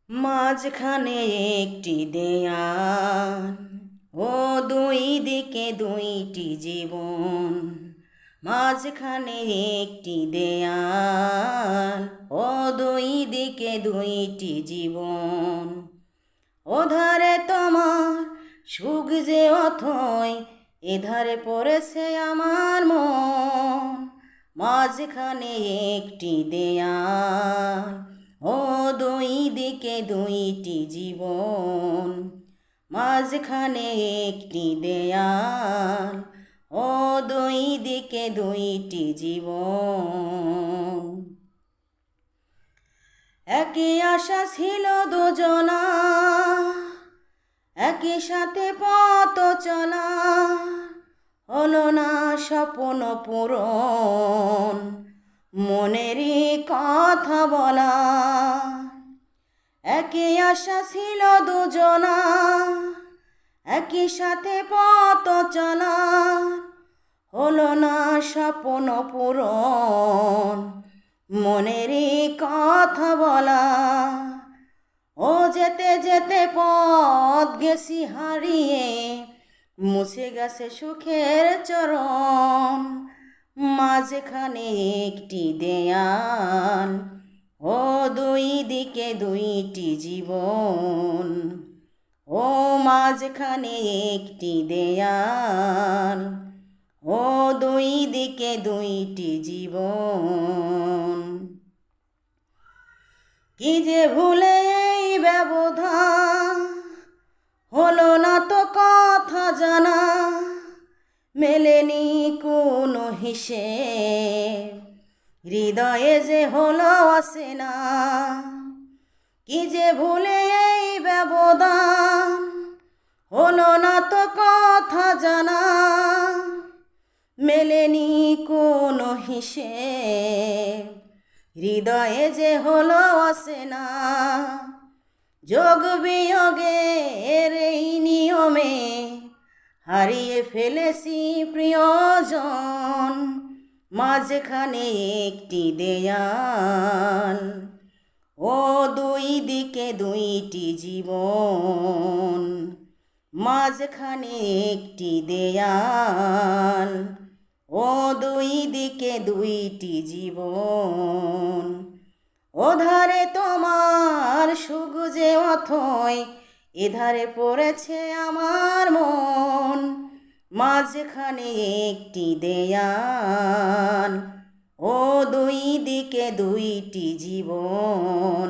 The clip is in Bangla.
মাঝখানে একটি দেয়াল, ও দুই দিকে দুইটি জীবন। মাঝখানে একটি দেয়াল, ও দুই দিকে দুইটি জীবন। ওধারে তোমার সুখ যে অথই, এধারে পড়েছে আমার মন। মাঝখানে একটি দেয়াল, ও দুই দিকে দুইটি জীবন। মাঝখানে একটি দেয়াল, ও দুই দিকে দুইটি জীবন। একই আশা ছিল দুজনা, একই সাথে পথ চলা, হলো না স্বপ্ন পূরণ, মনেরই কথা বলা। একই আশা ছিল দুজনা, একই সাথে পথ চলা, হলো না স্বপ্ন পূরণ, মনেরই কথা বলা। ও যেতে যেতে পথ গেছি হারিয়ে, মুছে গেছে সুখের চরণ। মাঝখানে একটি দেয়াল, ও দুই দিকে দুইটি জীবন। ও মাঝখানে একটি দেয়াল, ও দুই দিকে দুইটি জীবন। কি যে ভুলে এই ব্যবধান, হলো না তো কথা জানা, মেলেনি কোনো হিসেব, হৃদয়ে যে হলো আসে না। কি যে ভুলে এই ব্যবধান, হলো না তো কথা জানা, মেলেনি কোনো হিসেব, হৃদয়ে যে হলো আসে না। যোগ বিয়োগের এই নিয়মে হারিয়ে ফেলেছি প্রিয়জন। মাঝখানে একটি দেয়াল, ও দুই দিকে দুইটি জীবন। মাঝখানে একটি দেয়াল, ও দুই দিকে দুইটি জীবন। ওধারে তোমার সুখ যে অথই, এধারে পড়েছে আমার মন। মাঝখানে একটি দেয়াল, ও দুই দিকে দুইটি জীবন।